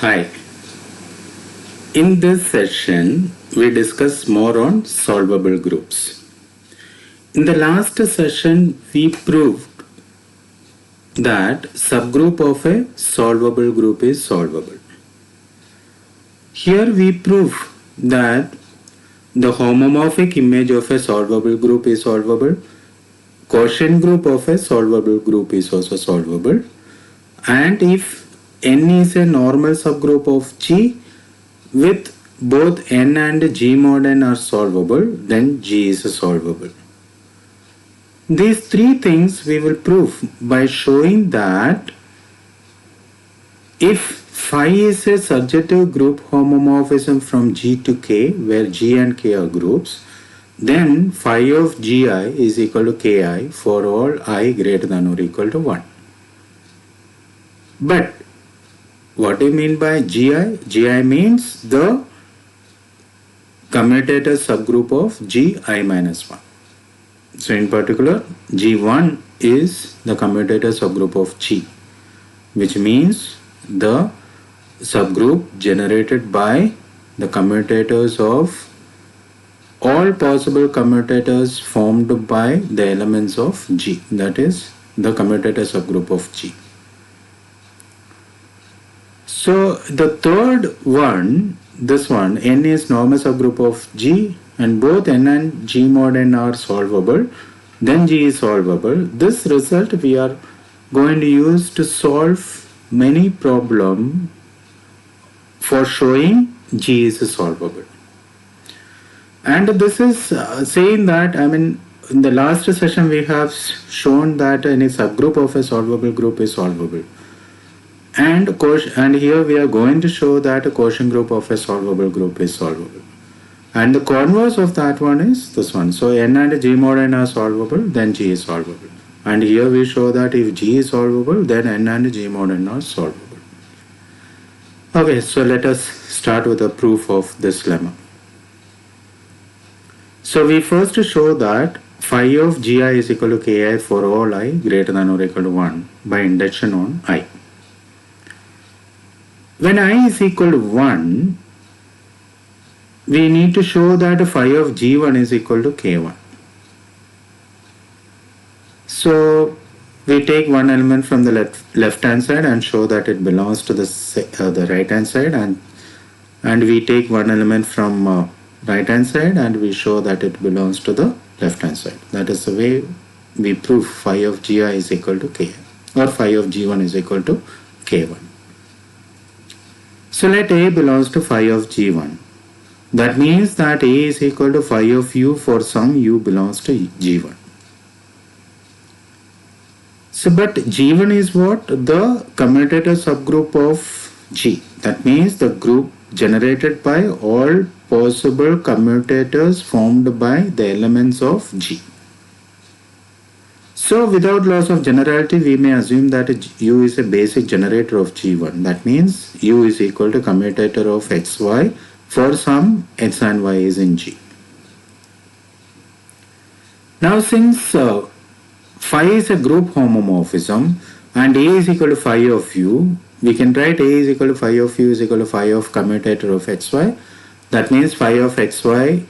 Hi. In this session, we discuss more on solvable groups. In the last session, we proved that subgroup of a solvable group is solvable. Here we prove that the homomorphic image of a solvable group is solvable, quotient group of a solvable group is also solvable, and if n is a normal subgroup of G with both n and G mod n are solvable, then G is solvable. These three things we will prove by showing that if phi is a surjective group homomorphism from G to K, where G and K are groups, then phi of Gi is equal to Ki for all I greater than or equal to 1. But what do you mean by Gi? Gi means the commutator subgroup of Gi minus 1. So in particular, G1 is the commutator subgroup of G, which means the subgroup generated by the commutators of all possible commutators formed by the elements of G, that is the commutator subgroup of G. So the third one, this one, n is normal subgroup of G and both n and G mod n are solvable, then G is solvable. This result we are going to use to solve many problems for showing G is solvable. And this is saying that, in the last session we have shown that any subgroup of a solvable group is solvable. And here we are going to show that a quotient group of a solvable group is solvable. And the converse of that one is this one. So n and G mod n are solvable, then G is solvable. And here we show that if G is solvable, then n and G mod n are solvable. Okay, so let us start with a proof of this lemma. So we first show that phi of Gi is equal to Ki for all I greater than or equal to 1 by induction on I. When I is equal to 1, we need to show that phi of G1 is equal to K1. So we take one element from the left hand side and show that it belongs to the right hand side, and we take one element from right hand side and we show that it belongs to the left hand side. That is the way we prove phi of Gi is equal to Ki, or phi of G1 is equal to K1. So let A belongs to phi of G1. That means that A is equal to phi of U for some U belongs to G1. So but G1 is what? The commutator subgroup of G. That means the group generated by all possible commutators formed by the elements of G. So without loss of generality, we may assume that U is a basic generator of G1. That means U is equal to commutator of XY for some X and Y is in G. Now since phi is a group homomorphism and A is equal to phi of U, we can write A is equal to phi of U is equal to phi of commutator of XY. That means phi of XY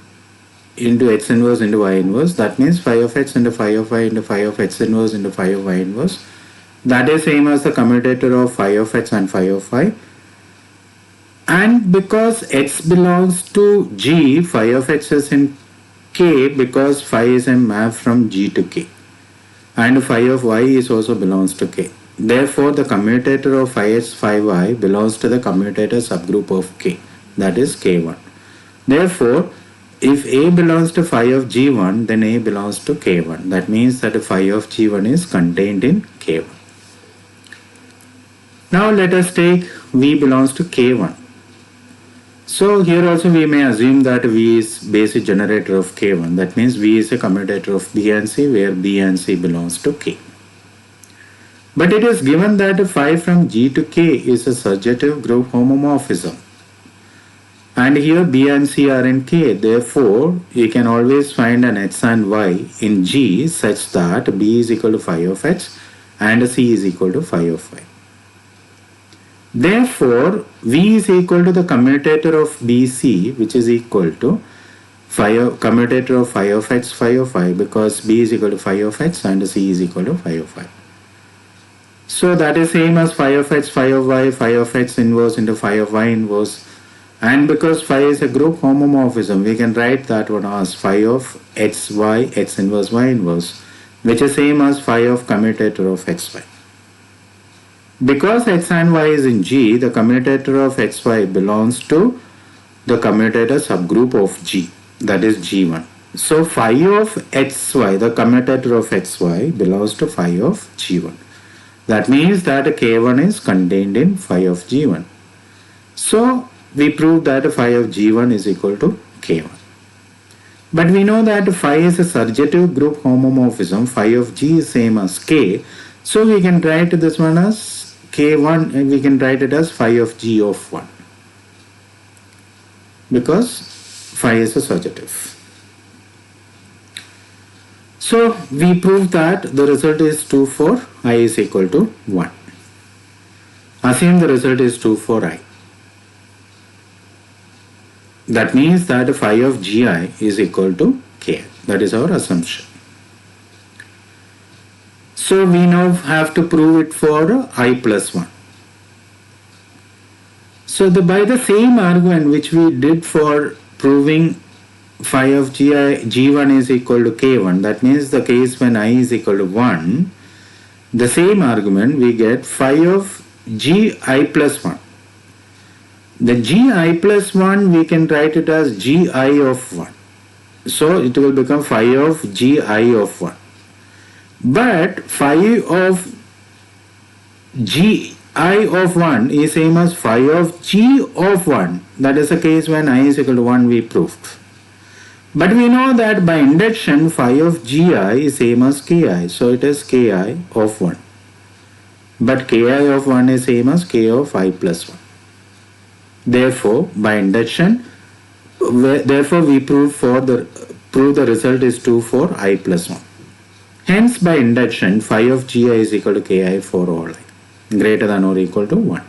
into X inverse into Y inverse. That means phi of X into phi of Y into phi of X inverse into phi of Y inverse. That is same as the commutator of phi of X and phi of Y. And because X belongs to G, phi of X is in K because phi is a map from G to K. And phi of Y is also belongs to K. Therefore, the commutator of phi X, phi Y belongs to the commutator subgroup of K. That is K1. Therefore, if A belongs to phi of G1, then A belongs to K1. That means that phi of G1 is contained in K1. Now let us take V belongs to K1. So here also we may assume that V is basic generator of K1. That means V is a commutator of B and C, where B and C belongs to K. But it is given that phi from G to K is a surjective group homomorphism. And here B and C are in K. Therefore, you can always find an X and Y in G such that B is equal to phi of X and C is equal to phi of Y. Therefore, V is equal to the commutator of BC, which is equal to commutator of phi of x, phi of y, because B is equal to phi of x and C is equal to phi of y. So that is same as phi of x, phi of y, phi of x inverse into phi of y inverse. And because phi is a group homomorphism, we can write that one as phi of x, y, x inverse, y inverse, which is same as phi of commutator of x, y. Because x and y is in G, the commutator of x, y belongs to the commutator subgroup of G, that is G1. So phi of xy, the commutator of xy, belongs to phi of G1. That means that K1 is contained in phi of G1. So we prove that phi of G1 is equal to K1. But we know that phi is a surjective group homomorphism. Phi of G is same as K. So we can write this one as K1 and we can write it as phi of G of 1. Because phi is a surjective. So we prove that the result is 2 for I is equal to 1. Assume the result is 2 for I. That means that phi of Gi is equal to Ki. That is our assumption. So we now have to prove it for I plus 1. So by the same argument which we did for proving phi of G1 is equal to K1, that means the case when I is equal to 1, the same argument we get phi of Gi plus 1. The Gi plus 1 we can write it as Gi of 1. So it will become phi of Gi of 1. But phi of Gi of 1 is same as phi of G of 1. That is the case when I is equal to 1 we proved. But we know that by induction phi of Gi is same as Ki. So it is Ki of 1. But Ki of 1 is same as K of I plus 1. Therefore, by induction, we prove the result is 2 for I plus 1. Hence, by induction, phi of Gi is equal to Ki for all I, greater than or equal to 1.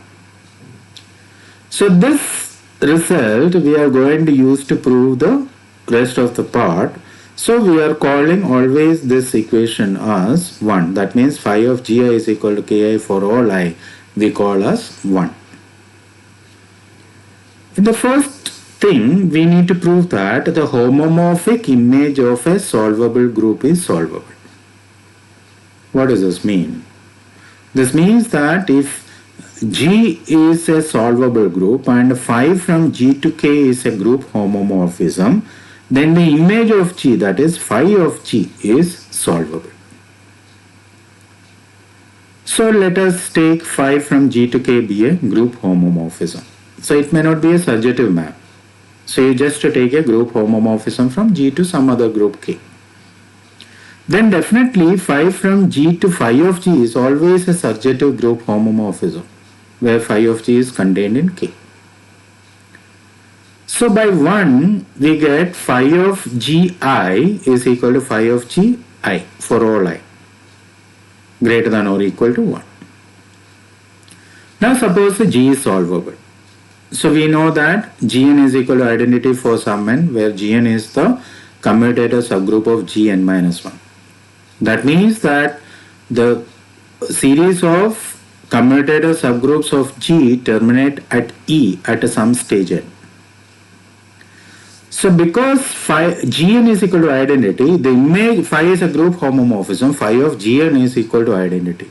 So this result we are going to use to prove the rest of the part. So we are calling always this equation as 1. That means phi of Gi is equal to Ki for all I, we call as 1. In the first thing, we need to prove that the homomorphic image of a solvable group is solvable. What does this mean? This means that if G is a solvable group and phi from G to K is a group homomorphism, then the image of G, that is phi of G, is solvable. So let us take phi from G to K be a group homomorphism. So it may not be a surjective map. So you just take a group homomorphism from G to some other group K. Then definitely phi from G to phi of G is always a surjective group homomorphism where phi of G is contained in K. So by 1 we get phi of Gi is equal to phi of Gi for all I, greater than or equal to 1. Now suppose the G is solvable. So we know that Gn is equal to identity for some n where Gn is the commutator subgroup of Gn minus 1. That means that the series of commutator subgroups of G terminate at E at some stage n. So because Gn is equal to identity, the image phi is a group homomorphism, phi of Gn is equal to identity.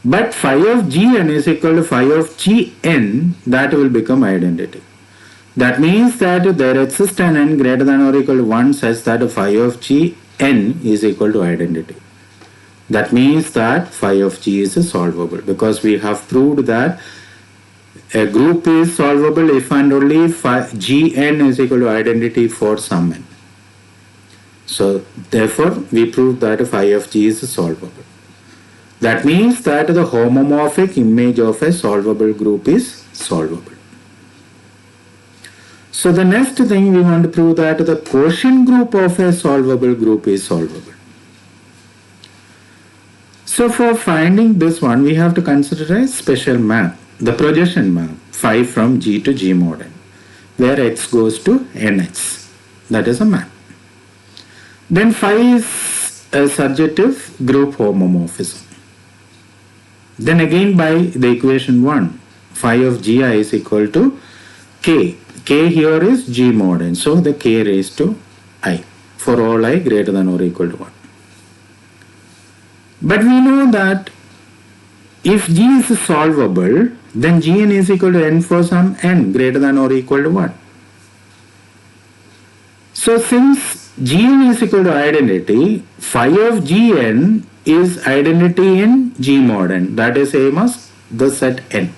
But phi of Gn is equal to phi of Gn, that will become identity. That means that there exists an n greater than or equal to 1 such that phi of Gn is equal to identity. That means that phi of G is solvable because we have proved that a group is solvable if and only if Gn is equal to identity for some n. So therefore we proved that phi of G is solvable. That means that the homomorphic image of a solvable group is solvable. So the next thing we want to prove that the quotient group of a solvable group is solvable. So for finding this one, we have to consider a special map. the projection map phi from G to G mod n, where x goes to nx. That is a map. Then phi is a surjective group homomorphism. Then again by the equation 1, phi of Gi is equal to k. K here is G mod n, so the k raised to I for all I greater than or equal to 1. But we know that if G is solvable, then Gn is equal to n for some n greater than or equal to 1. So since Gn is equal to identity, phi of Gn is identity in G mod n, that is same as the set n.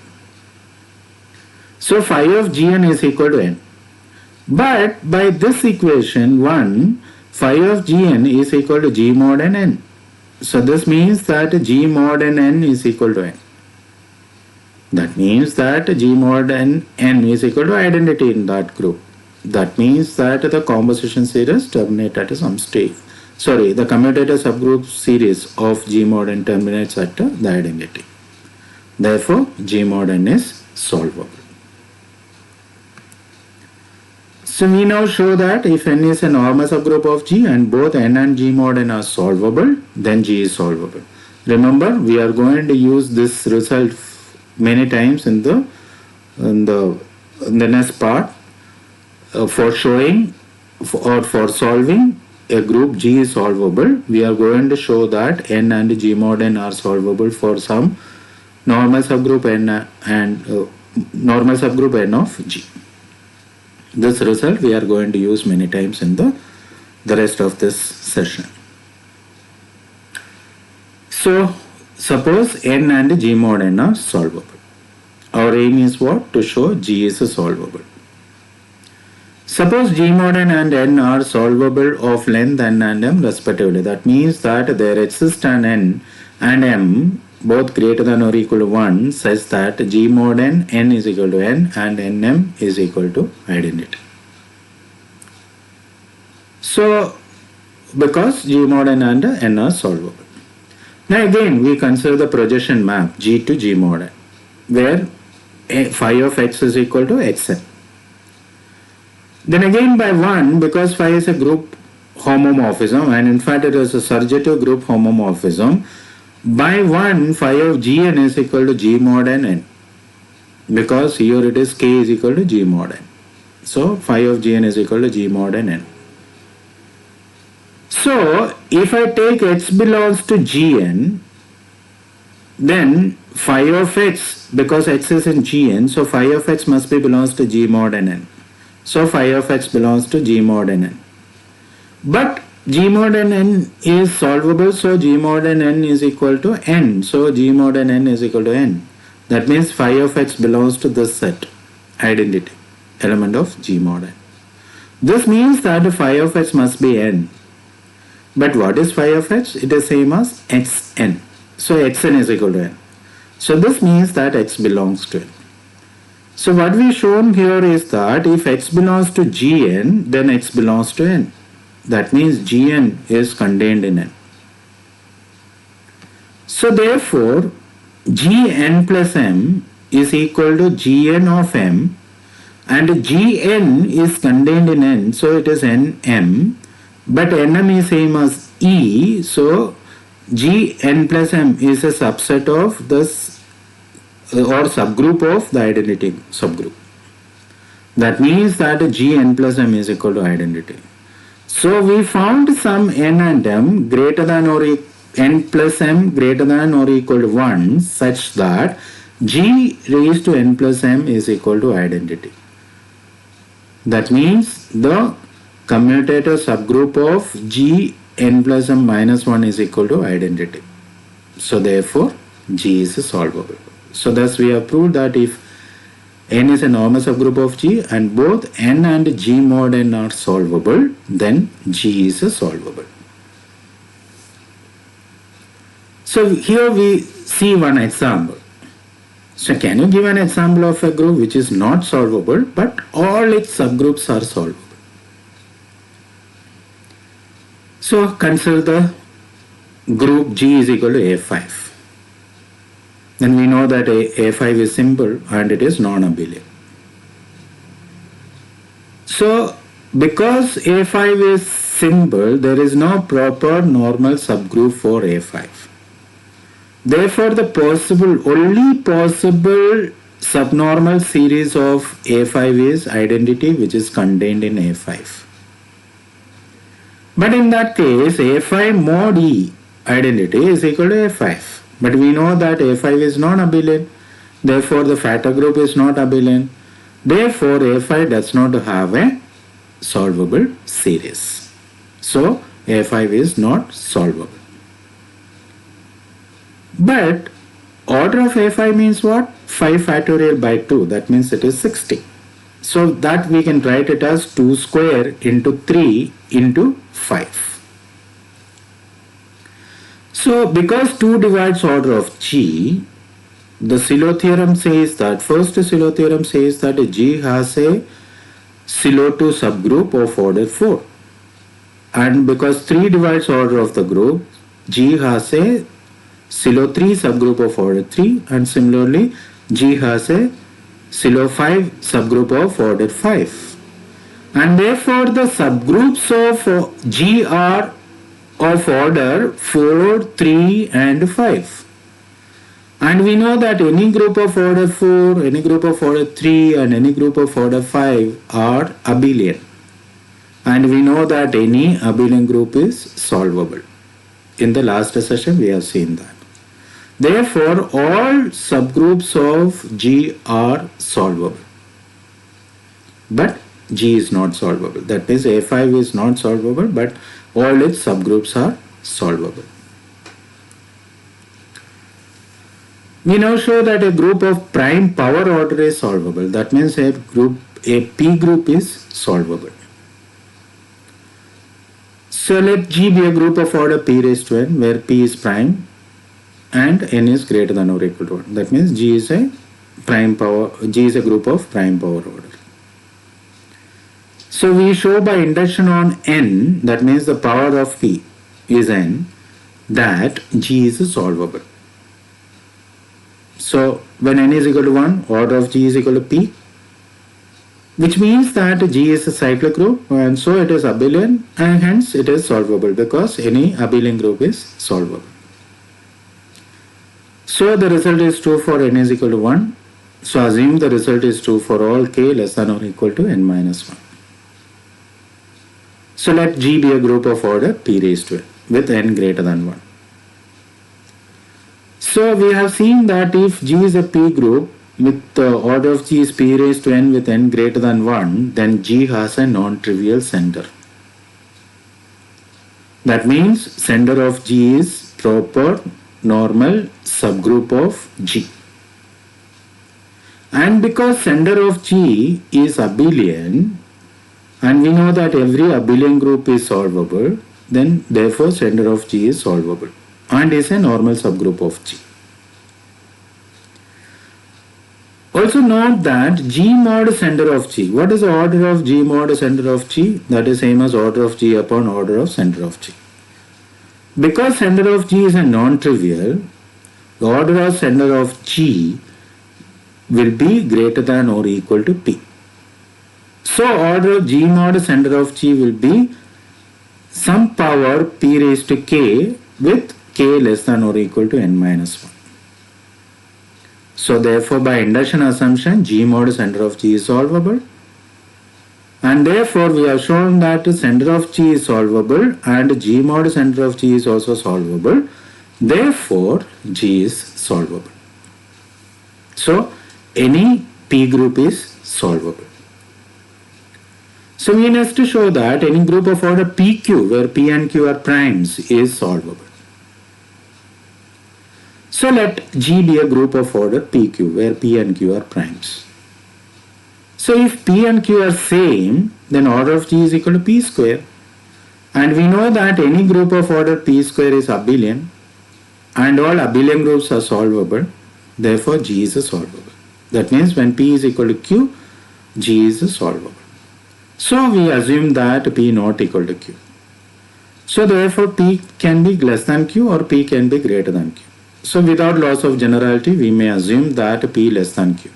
So phi of Gn is equal to n. But by this equation 1, phi of Gn is equal to G mod n n. So this means that G mod n is equal to n. That means that G mod n is equal to identity in that group. That means that the composition series terminates at some state. Sorry, the commutator subgroup series of G mod n terminates at the identity. Therefore, G mod n is solvable. So we now show that if n is a normal subgroup of G and both n and G mod n are solvable, then G is solvable. Remember, we are going to use this result many times in the next part for showing or for solving a group G is solvable. We are going to show that n and G mod n are solvable for some normal subgroup n and normal subgroup n of G. This result we are going to use many times in the rest of this session. So suppose n and G mod n are solvable. Our aim is what? To show G is solvable. Suppose G mod n and n are solvable of length n and m respectively. That means that there exists an n and m both greater than or equal to 1 such that G mod n is equal to n and nm is equal to identity. So because G mod n and n are solvable. Now again we consider the projection map G to G mod n, where phi of x is equal to xn. Then again by 1, because phi is a group homomorphism and in fact it is a surjective group homomorphism, by 1 phi of Gn is equal to G mod n, because here it is k is equal to G mod n. So phi of Gn is equal to G mod n. So if I take x belongs to Gn, then phi of x, because x is in Gn, so phi of x must be belongs to G mod n. So phi of x belongs to G mod n. But G mod n is solvable, so G mod n is equal to n. So G mod n is equal to n. That means phi of x belongs to this set, identity, element of G mod n. This means that phi of x must be n. But what is phi of x? It is same as xn. So xn is equal to n. So this means that x belongs to n. So what we shown here is that if x belongs to Gn, then x belongs to n. That means Gn is contained in n. So therefore, Gn plus m is equal to Gn of m, and Gn is contained in n, so it is nm, but nm is same as e, so Gn plus m is a subset of this or subgroup of the identity subgroup. That means that Gn plus m is equal to identity. So we found some n and m greater than or n plus m greater than or equal to 1 such that G raised to n plus m is equal to identity. That means the commutator subgroup of G n plus m minus 1 is equal to identity. So therefore G is solvable. So thus we have proved that if n is a normal subgroup of G and both n and G mod n are solvable, then G is solvable. So here we see one example. So can you give an example of a group which is not solvable but all its subgroups are solvable? So consider the group G is equal to A5. then we know that A5 is simple and it is non-abelian. So because A5 is simple, there is no proper normal subgroup for A5. Therefore, the only possible subnormal series of A5 is identity, which is contained in A5. But in that case, A5 mod E identity is equal to A5. But we know that A5 is non-abelian. Therefore, the factor group is not abelian. Therefore, A5 does not have a solvable series. So, A5 is not solvable. But order of A5 means what? 5 factorial by 2. That means it is 60. So that we can write it as 2 square into 3 into 5. So because 2 divides order of G, the Silo theorem says that, first Silo theorem says that G has a Silo 2 subgroup of order 4. And because 3 divides order of the group, G has a Silo 3 subgroup of order 3, and similarly G has a Silo 5 subgroup of order 5. And therefore the subgroups of G are of order 4, 3 and 5. And we know that any group of order 4, any group of order 3 and any group of order 5 are abelian. And we know that any abelian group is solvable. In the last session we have seen that. Therefore, all subgroups of G are solvable. But G is not solvable. That means A5 is not solvable, but all its subgroups are solvable. We now show that a group of prime power order is solvable. That means a P group is solvable. So let G be a group of order P raised to n, where P is prime and n is greater than or equal to 1. That means G is a group of prime power order. So we show by induction on n, that means the power of P is n, that G is solvable. So when n is equal to 1, order of G is equal to P, which means that G is a cyclic group, and so it is abelian, and hence it is solvable because any abelian group is solvable. So the result is true for n is equal to 1. So assume the result is true for all k less than or equal to n minus 1. So let G be a group of order P raised to n with n greater than 1. So we have seen that if G is a P group with the order of G is P raised to n with n greater than 1, then G has a non-trivial center. That means center of G is proper normal subgroup of G. And because center of G is abelian, and we know that every abelian group is solvable, then therefore center of G is solvable and is a normal subgroup of G. Also note that G mod center of G. What is the order of G mod center of G? That is same as order of G upon order of center of G. Because center of G is a non-trivial, the order of center of G will be greater than or equal to P. So order of G mod center of G will be some power P raised to K with K less than or equal to n minus 1. So therefore by induction assumption G mod center of G is solvable, and therefore we have shown that center of G is solvable and G mod center of G is also solvable. Therefore G is solvable. So any P group is solvable. So we need to show that any group of order PQ where P and Q are primes is solvable. So let G be a group of order PQ where P and Q are primes. So if P and Q are same, then order of G is equal to P square. And we know that any group of order P square is abelian and all abelian groups are solvable. Therefore G is solvable. That means when P is equal to Q, G is solvable. So we assume that P not equal to Q. So therefore P can be less than Q or P can be greater than Q. So without loss of generality, we may assume that P less than Q.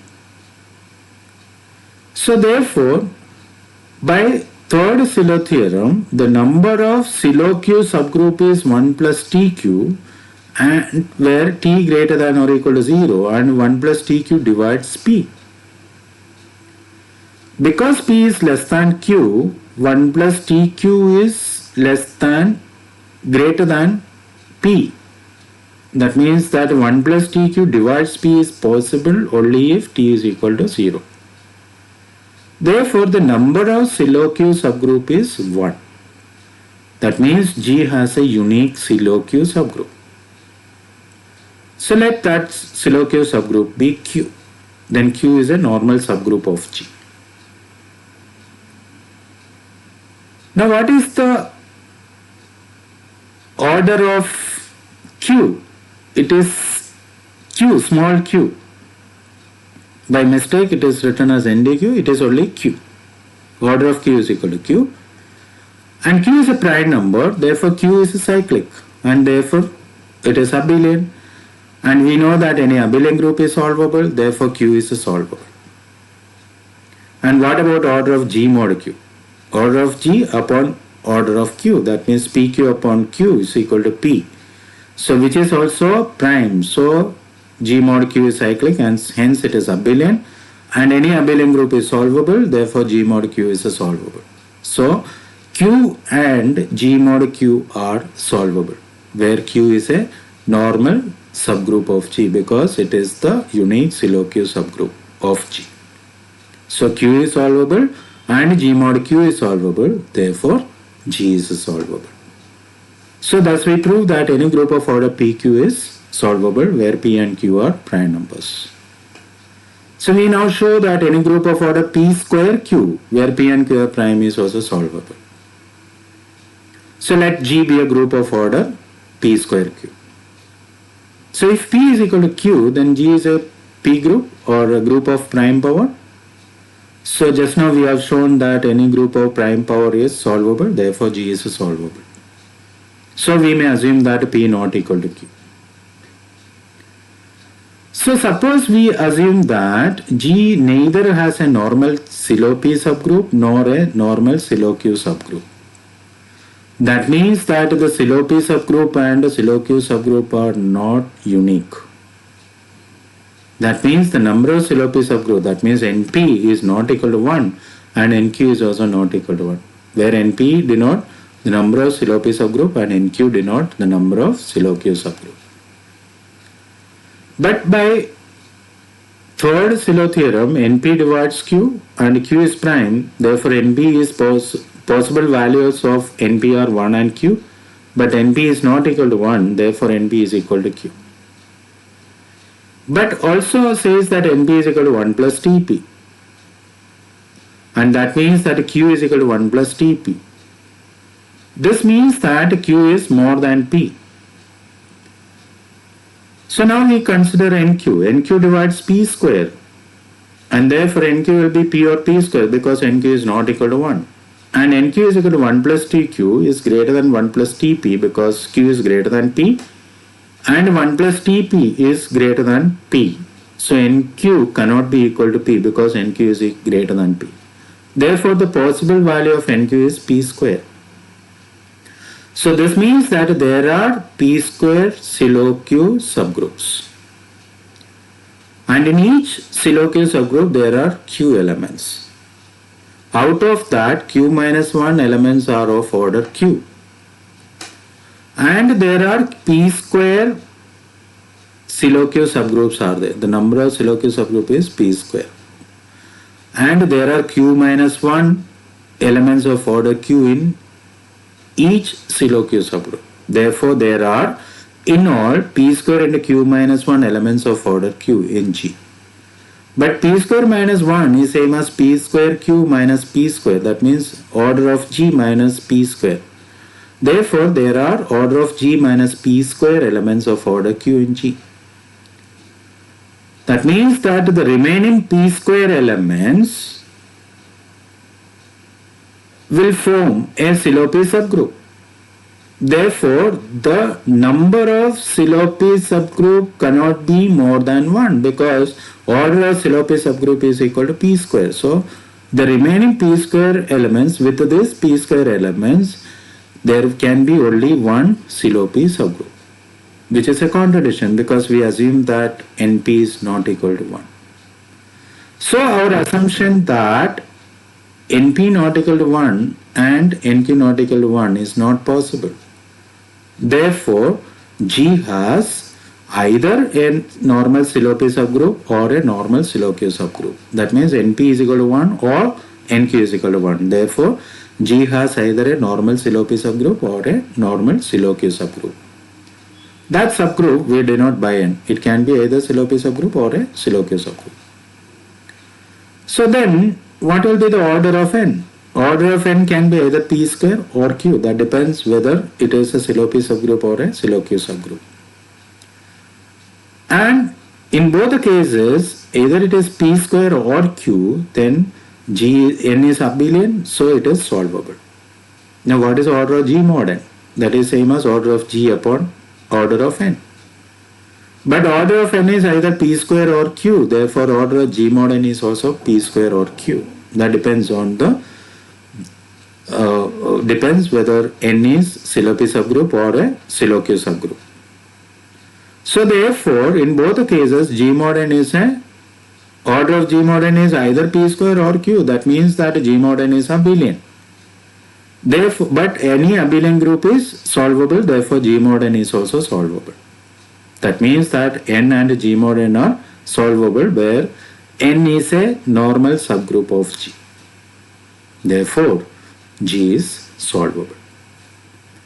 So therefore, by third Silo theorem, the number of Silo Q subgroup is 1 plus TQ, and where T greater than or equal to 0 and 1 plus TQ divides P. Because P is less than Q, 1 plus TQ is less than greater than P. That means that 1 plus TQ divides P is possible only if T is equal to 0. Therefore, the number of Silo Q subgroup is 1. That means G has a unique Silo Q subgroup. So let that Silo Q subgroup be Q. Then Q is a normal subgroup of G. Now what is the order of Q? It is Q, small q. By mistake it is written as NDQ, it is only Q. Order of Q is equal to Q. And Q is a prime number, therefore Q is a cyclic and therefore it is abelian. And we know that any abelian group is solvable, therefore Q is solvable. And what about order of G mod Q? Order of G upon order of Q, that means PQ upon Q is equal to P. So which is also prime. So G mod Q is cyclic and hence it is abelian. And any abelian group is solvable, therefore G mod Q is solvable. So Q and G mod Q are solvable, where Q is a normal subgroup of G because it is the unique Silo Q subgroup of G. So Q is solvable and G mod Q is solvable, therefore G is solvable. So thus we prove that any group of order PQ is solvable where P and Q are prime numbers. So we now show that any group of order P square Q where P and Q are prime is also solvable. So let G be a group of order P square Q. So if P is equal to Q, then G is a P group or a group of prime power. So just now we have shown that any group of prime power is solvable, therefore G is solvable. So we may assume that P not equal to Q. So suppose we assume that G neither has a normal Silo P subgroup nor a normal Silo Q subgroup. That means that the Silo P subgroup and the Silo Q subgroup are not unique. That means the number of Silo P subgroup, that means NP is not equal to 1 and NQ is also not equal to 1. Where NP denote the number of Silo P subgroup and NQ denote the number of Silo Q subgroup. But by third Silo theorem, NP divides Q and Q is prime, therefore NP is possible values of NP are 1 and Q, but NP is not equal to 1, therefore NP is equal to Q. But also says that NP is equal to 1 plus TP. And that means that Q is equal to 1 plus TP. This means that Q is more than P. So now we consider NQ. NQ divides P square. And therefore NQ will be P or P square because NQ is not equal to 1. And NQ is equal to 1 plus TQ is greater than 1 plus TP because Q is greater than P. And 1 plus TP is greater than P. So NQ cannot be equal to P because NQ is greater than P. Therefore the possible value of NQ is P square. So this means that there are P square Silo Q subgroups. And in each Silo Q subgroup there are Q elements. Out of that, Q minus 1 elements are of order Q. And there are P square Silo Q subgroups are there. The number of Silo Q subgroup is P square. And there are Q minus 1 elements of order Q in each Silo Q subgroup. Therefore, there are in all P square and Q minus 1 elements of order Q in G. But P square minus 1 is same as P square Q minus P square. That means order of G minus P square. Therefore, there are order of G minus P square elements of order Q in G. That means that the remaining P square elements will form a Silo P subgroup. Therefore, the number of Silopi subgroup cannot be more than 1 because order of Silopi subgroup is equal to p square. So, the remaining p square elements, with this p square elements, there can be only one Silopi subgroup, which is a contradiction because we assume that NP is not equal to 1. So, our assumption that NP not equal to 1 and NQ not equal to 1 is not possible. Therefore, G has either a normal Silopi subgroup or a normal Silokio subgroup. That means NP is equal to 1 or NQ is equal to 1. Therefore, G has either a normal Silopi subgroup or a normal Silokio subgroup. That subgroup we denote by N. It can be either Silopi subgroup or a Silokio subgroup. So then, what will be the order of N? Order of N can be either P square or Q. That depends whether it is a Silopi subgroup or a Silokio subgroup. And in both the cases, either it is P square or Q, then N is abelian, so it is solvable. Now what is order of G mod N? That is same as order of G upon order of N. But order of N is either P square or Q, therefore order of G mod N is also P square or Q. That depends on the depends whether N is Silopi subgroup or a Silokio subgroup. So therefore, in both the cases, G mod N is a order of G mod N is either P square or Q. That means that G mod N is abelian. Therefore, but any abelian group is solvable. Therefore, G mod N is also solvable. That means that N and G mod N are solvable where N is a normal subgroup of G. Therefore, G is solvable.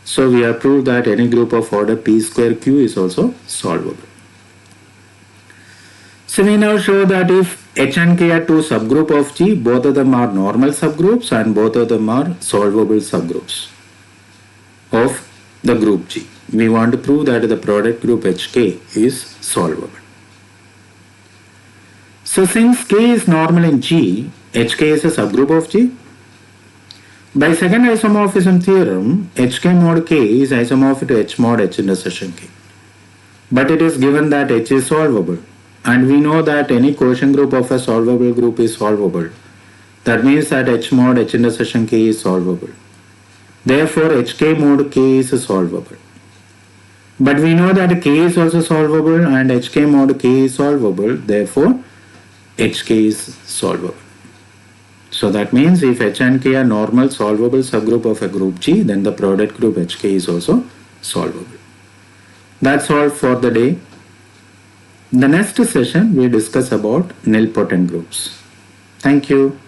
So we have proved that any group of order P square Q is also solvable. So we now show that if H and K are two subgroup of G, both of them are normal subgroups and both of them are solvable subgroups of the group G. We want to prove that the product group HK is solvable. So since K is normal in G, HK is a subgroup of G. By second isomorphism theorem, HK mod K is isomorphic to H mod H intersection K. But it is given that H is solvable. And we know that any quotient group of a solvable group is solvable. That means that H mod H intersection K is solvable. Therefore, HK mod K is solvable. But we know that K is also solvable and HK mod K is solvable. Therefore, HK is solvable. So that means if H and K are normal solvable subgroup of a group G, then the product group HK is also solvable. That's all for the day. In the next session, we discuss about nilpotent groups. Thank you.